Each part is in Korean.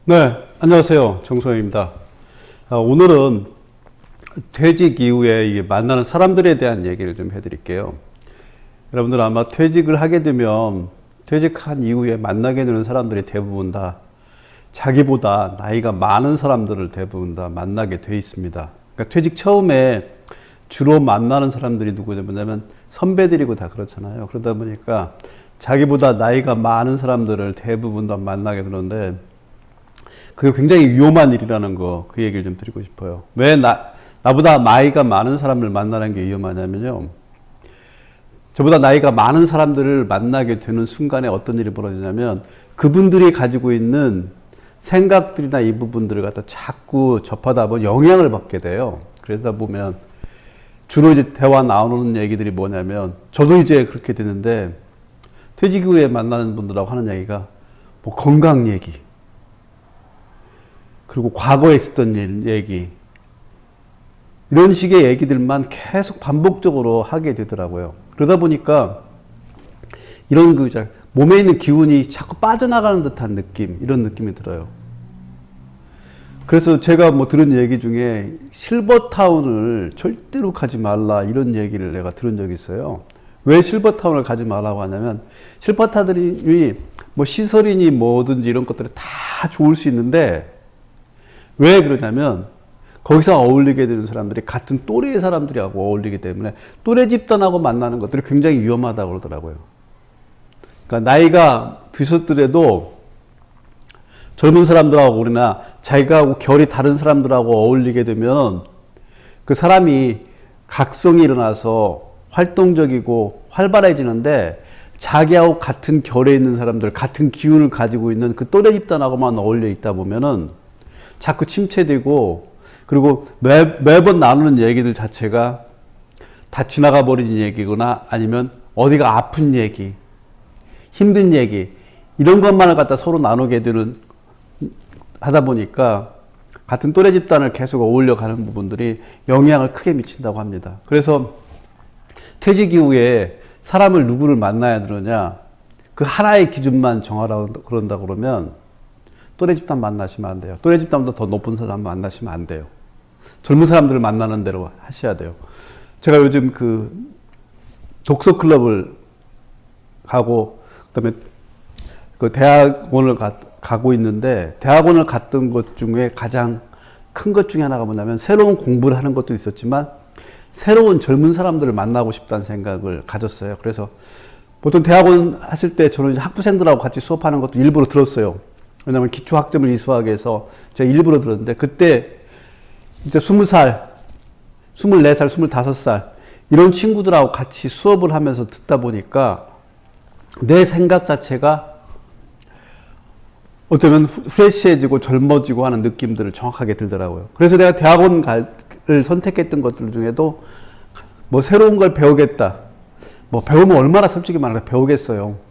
네, 안녕하세요. 정소영입니다. 오늘은 퇴직 이후에 이게 만나는 사람들에 대한 얘기를 좀 해드릴게요. 여러분들 아마 퇴직을 하게 되면 퇴직한 이후에 만나게 되는 사람들이 대부분 다 자기보다 나이가 많은 사람들을 대부분 다 만나게 돼 있습니다. 그러니까 퇴직 처음에 주로 만나는 사람들이 누구냐면 선배들이고 다 그렇잖아요. 그러다 보니까 자기보다 나이가 많은 사람들을 대부분 다 만나게 되는데 그게 굉장히 위험한 일이라는 거, 그 얘기를 좀 드리고 싶어요. 왜 나보다 나이가 많은 사람을 만나는 게 위험하냐면요. 저보다 나이가 많은 사람들을 만나게 되는 순간에 어떤 일이 벌어지냐면 그분들이 가지고 있는 생각들이나 이 부분들을 갖다 자꾸 접하다 보면 영향을 받게 돼요. 그러다 보면 주로 이제 대화 나오는 얘기들이 뭐냐면 저도 이제 그렇게 되는데 퇴직 후에 만나는 분들하고 하는 얘기가 뭐 건강 얘기, 그리고 과거에 있었던 일 얘기, 이런 식의 얘기들만 계속 반복적으로 하게 되더라고요. 그러다 보니까 이런 몸에 있는 기운이 자꾸 빠져나가는 듯한 느낌, 이런 느낌이 들어요. 그래서 제가 뭐 들은 얘기 중에 실버타운을 절대로 가지 말라, 이런 얘기를 내가 들은 적이 있어요. 왜 실버타운을 가지 말라고 하냐면 실버타운이 뭐 시설이니 뭐든지 이런 것들이 다 좋을 수 있는데 왜 그러냐면 거기서 어울리게 되는 사람들이 같은 또래의 사람들하고 어울리기 때문에 또래 집단하고 만나는 것들이 굉장히 위험하다고 그러더라고요. 그러니까 나이가 드셨더라도 젊은 사람들하고 우리나 자기가 결이 다른 사람들하고 어울리게 되면 그 사람이 각성이 일어나서 활동적이고 활발해지는데 자기하고 같은 결에 있는 사람들, 같은 기운을 가지고 있는 그 또래 집단하고만 어울려 있다 보면은 자꾸 침체되고, 그리고 매번 나누는 얘기들 자체가 다 지나가 버린 얘기거나 아니면 어디가 아픈 얘기, 힘든 얘기, 이런 것만을 갖다 서로 나누게 되는, 하다 보니까 같은 또래 집단을 계속 어울려 가는 부분들이 영향을 크게 미친다고 합니다. 그래서 퇴직 이후에 사람을 누구를 만나야 되느냐, 그 하나의 기준만 정하라고 그런다 그러면 또래 집단 만나시면 안 돼요. 또래 집단보다 더 높은 사람 만나시면 안 돼요. 젊은 사람들을 만나는 대로 하셔야 돼요. 제가 요즘 그 독서 클럽을 가고 그다음에 그 대학원을 가고 있는데 대학원을 갔던 것 중에 가장 큰 것 중에 하나가 뭐냐면 새로운 공부를 하는 것도 있었지만 새로운 젊은 사람들을 만나고 싶다는 생각을 가졌어요. 그래서 보통 대학원 하실 때 저는 이제 학부생들하고 같이 수업하는 것도 일부러 들었어요. 왜냐면 기초학점을 이수하기 위해서 제가 일부러 들었는데 그때 이제 20살, 24살, 25살 이런 친구들하고 같이 수업을 하면서 듣다 보니까 내 생각 자체가 어쩌면 프레시해지고 젊어지고 하는 느낌들을 정확하게 들더라고요. 그래서 내가 대학원을 선택했던 것들 중에도 뭐 새로운 걸 배우겠다. 뭐 배우면 얼마나 솔직히 말해서 배우겠어요.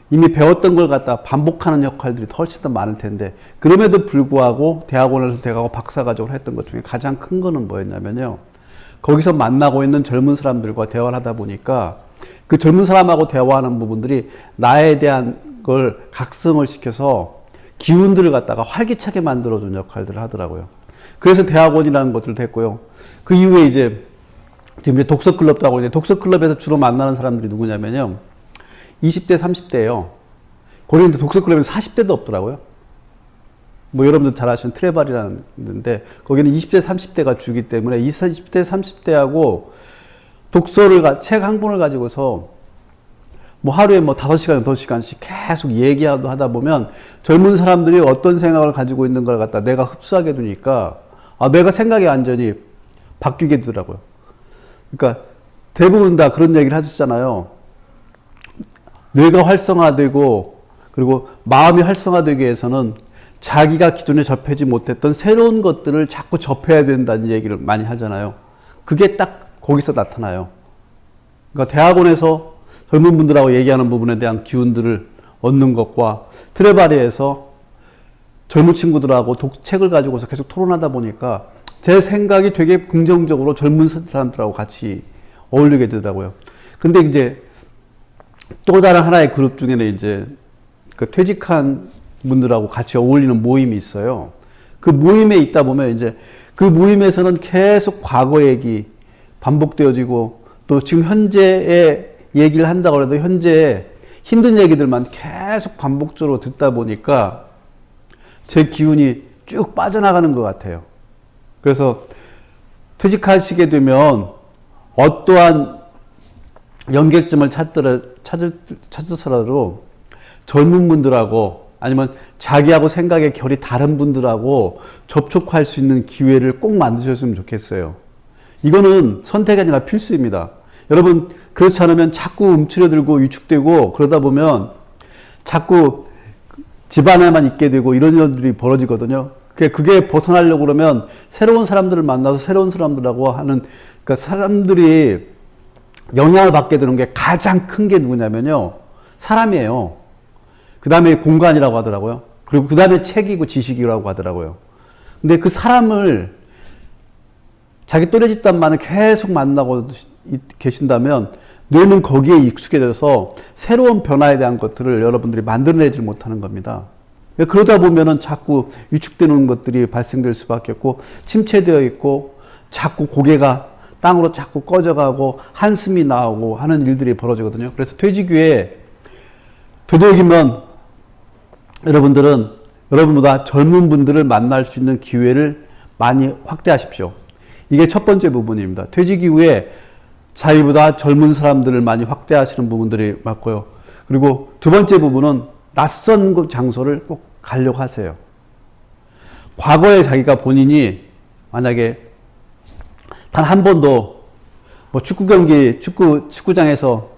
이미 배웠던 걸 갖다 반복하는 역할들이 훨씬 더 많을 텐데 그럼에도 불구하고 대학원을 선택하고 박사과정을 했던 것 중에 가장 큰 거는 뭐였냐면요. 거기서 만나고 있는 젊은 사람들과 대화를 하다 보니까 그 젊은 사람하고 대화하는 부분들이 나에 대한 걸 각성을 시켜서 기운들을 갖다가 활기차게 만들어주는 역할들을 하더라고요. 그래서 대학원이라는 것들도 했고요. 그 이후에 이제 지금 이제 독서클럽도 하고 있는데 독서클럽에서 주로 만나는 사람들이 누구냐면요. 20대, 30대예요. 거기는 독서클럽에는 40대도 없더라고요. 뭐 여러분들 잘 아시는 트레발이라는 데인데 거기는 20대, 30대가 주기 때문에 20대, 30대하고 독서를, 책 한 권을 가지고서 뭐 하루에 뭐 5시간, 6시간씩 계속 얘기하다 보면 젊은 사람들이 어떤 생각을 가지고 있는 걸 갖다 내가 흡수하게 되니까 내가 생각이 완전히 바뀌게 되더라고요. 그러니까 대부분 다 그런 얘기를 하셨잖아요. 뇌가 활성화되고 그리고 마음이 활성화되기 위해서는 자기가 기존에 접하지 못했던 새로운 것들을 자꾸 접해야 된다는 얘기를 많이 하잖아요. 그게 딱 거기서 나타나요. 그러니까 대학원에서 젊은 분들하고 얘기하는 부분에 대한 기운들을 얻는 것과 트레바리에서 젊은 친구들하고 책을 가지고서 계속 토론하다 보니까 제 생각이 되게 긍정적으로 젊은 사람들하고 같이 어울리게 되더라고요. 근데 이제 또 다른 하나의 그룹 중에는 이제 그 퇴직한 분들하고 같이 어울리는 모임이 있어요. 그 모임에 있다 보면 이제 그 모임에서는 계속 과거 얘기 반복되어지고 또 지금 현재의 얘기를 한다고 해도 현재의 힘든 얘기들만 계속 반복적으로 듣다 보니까 제 기운이 쭉 빠져나가는 것 같아요. 그래서 퇴직하시게 되면 어떠한 연계점을 찾으더라도 젊은 분들하고 아니면 자기하고 생각의 결이 다른 분들하고 접촉할 수 있는 기회를 꼭 만드셨으면 좋겠어요. 이거는 선택이 아니라 필수입니다. 여러분 그렇지 않으면 자꾸 움츠려들고 위축되고 그러다 보면 자꾸 집안에만 있게 되고 이런 일들이 벌어지거든요. 그게 벗어나려고 그러면 새로운 사람들을 만나서 새로운 사람들하고 하는, 그러니까 사람들이 영향을 받게 되는 게 가장 큰 게 누구냐면요, 사람이에요. 그 다음에 공간이라고 하더라고요. 그리고 그 다음에 책이고 지식이라고 하더라고요. 근데 그 사람을 자기 또래 집단만을 계속 만나고 계신다면 뇌는 거기에 익숙해져서 새로운 변화에 대한 것들을 여러분들이 만들어내지 못하는 겁니다. 그러다 보면은 자꾸 위축되는 것들이 발생될 수밖에 없고 침체되어 있고 자꾸 고개가 땅으로 자꾸 꺼져가고 한숨이 나오고 하는 일들이 벌어지거든요. 그래서 퇴직 후에 되도록이면 여러분들은 여러분보다 젊은 분들을 만날 수 있는 기회를 많이 확대하십시오. 이게 첫 번째 부분입니다. 퇴직 이후에 자기보다 젊은 사람들을 많이 확대하시는 부분들이 맞고요. 그리고 두 번째 부분은 낯선 장소를 꼭 가려고 하세요. 과거에 자기가 본인이 만약에 단 한 번도 뭐 축구장에서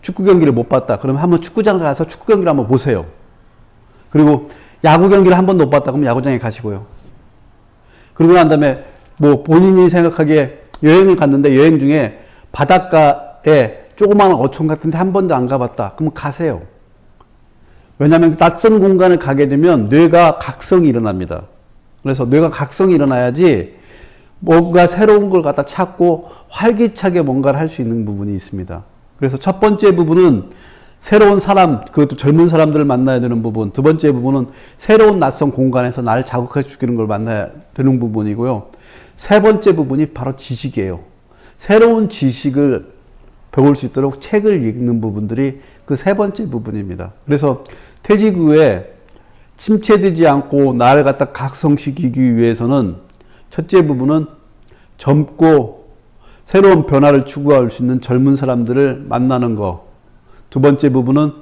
축구 경기를 못 봤다. 그러면 한번 축구장 가서 축구 경기를 한번 보세요. 그리고 야구 경기를 한 번도 못 봤다. 그러면 야구장에 가시고요. 그러고 난 다음에 뭐 본인이 생각하기에 여행을 갔는데 여행 중에 바닷가에 조그마한 어촌 같은데 한 번도 안 가봤다. 그러면 가세요. 왜냐하면 낯선 공간을 가게 되면 뇌가 각성이 일어납니다. 그래서 뇌가 각성이 일어나야지 뭔가 새로운 걸 갖다 찾고 활기차게 뭔가를 할 수 있는 부분이 있습니다. 그래서 첫 번째 부분은 새로운 사람, 그것도 젊은 사람들을 만나야 되는 부분. 두 번째 부분은 새로운 낯선 공간에서 나를 자극해 주는 걸 만나야 되는 부분이고요. 세 번째 부분이 바로 지식이에요. 새로운 지식을 배울 수 있도록 책을 읽는 부분들이 그 세 번째 부분입니다. 그래서 퇴직 후에 침체되지 않고 나를 갖다 각성시키기 위해서는 첫째 부분은 젊고 새로운 변화를 추구할 수 있는 젊은 사람들을 만나는 거. 두 번째 부분은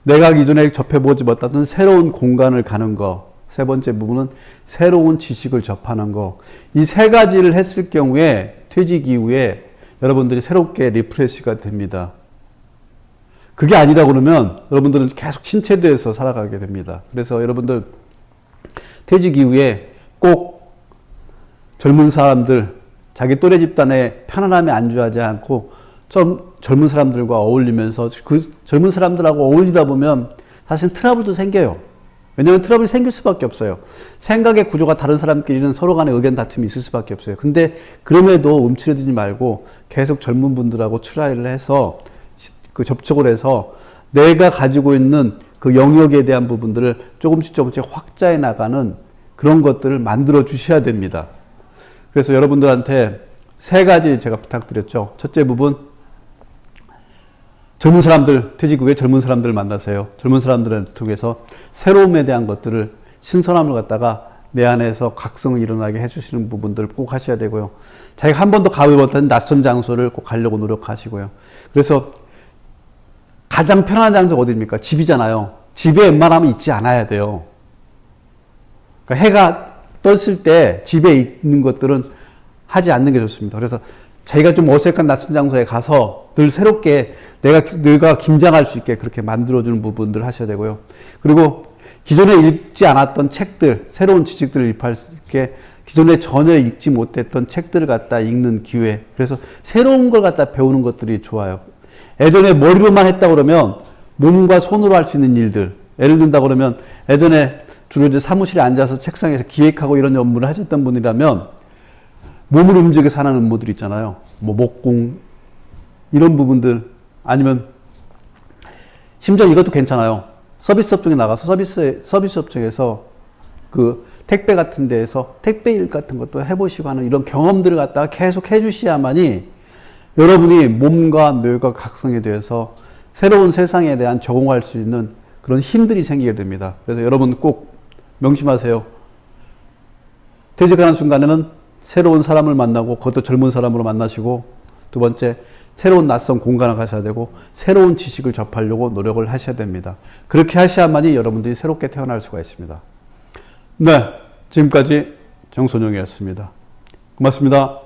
내가 기존에 접해보지 못했던 새로운 공간을 가는 거. 세 번째 부분은 새로운 지식을 접하는 거. 이 세 가지를 했을 경우에 퇴직 이후에 여러분들이 새롭게 리프레시가 됩니다. 그게 아니다 그러면 여러분들은 계속 침체되어서 살아가게 됩니다. 그래서 여러분들 퇴직 이후에 꼭 젊은 사람들, 자기 또래 집단의 편안함에 안주하지 않고 좀 젊은 사람들과 어울리면서 그 젊은 사람들하고 어울리다 보면 사실 트러블도 생겨요. 왜냐하면 트러블이 생길 수밖에 없어요. 생각의 구조가 다른 사람끼리는 서로 간에 의견 다툼이 있을 수밖에 없어요. 근데 그럼에도 움츠러들지 말고 계속 젊은 분들하고 트라이를 해서 그 접촉을 해서 내가 가지고 있는 그 영역에 대한 부분들을 조금씩 확장해 나가는 그런 것들을 만들어 주셔야 됩니다. 그래서 여러분들한테 세 가지 제가 부탁드렸죠. 첫째 부분, 젊은 사람들, 퇴직 후에 젊은 사람들을 만나세요. 젊은 사람들을 통해서 새로움에 대한 것들을, 신선함을 갖다가 내 안에서 각성을 일어나게 해주시는 부분들을 꼭 하셔야 되고요. 자기가 한 번도 가보지 못한 낯선 장소를 꼭 가려고 노력하시고요. 그래서 가장 편안한 장소가 어디입니까? 집이잖아요. 집에 웬만하면 있지 않아야 돼요. 그러니까 해가 떴을 때 집에 있는 것들은 하지 않는 게 좋습니다. 그래서 자기가 좀 어색한 낯선 장소에 가서 늘 새롭게 내가 긴장할 수 있게 그렇게 만들어주는 부분들을 하셔야 되고요. 그리고 기존에 읽지 않았던 책들, 새로운 지식들을 입할 수 있게 기존에 전혀 읽지 못했던 책들을 갖다 읽는 기회. 그래서 새로운 걸 갖다 배우는 것들이 좋아요. 예전에 머리로만 했다 그러면 몸과 손으로 할 수 있는 일들. 예를 든다 그러면 예전에 주로 이제 사무실에 앉아서 책상에서 기획하고 이런 업무를 하셨던 분이라면 몸을 움직여서 하는 업무들 있잖아요. 뭐 목공 이런 부분들, 아니면 심지어 이것도 괜찮아요. 서비스 업종에 나가서 서비스 업종에서 그 택배 같은 데에서 택배 일 같은 것도 해보시고 하는 이런 경험들을 갖다가 계속 해주셔야만이 여러분이 몸과 뇌가 각성에 대해서 새로운 세상에 대한 적응할 수 있는 그런 힘들이 생기게 됩니다. 그래서 여러분 꼭 명심하세요. 퇴직하는 순간에는 새로운 사람을 만나고 그것도 젊은 사람으로 만나시고, 두 번째 새로운 낯선 공간을 가셔야 되고 새로운 지식을 접하려고 노력을 하셔야 됩니다. 그렇게 하셔야만이 여러분들이 새롭게 태어날 수가 있습니다. 네, 지금까지 정선영이었습니다. 고맙습니다.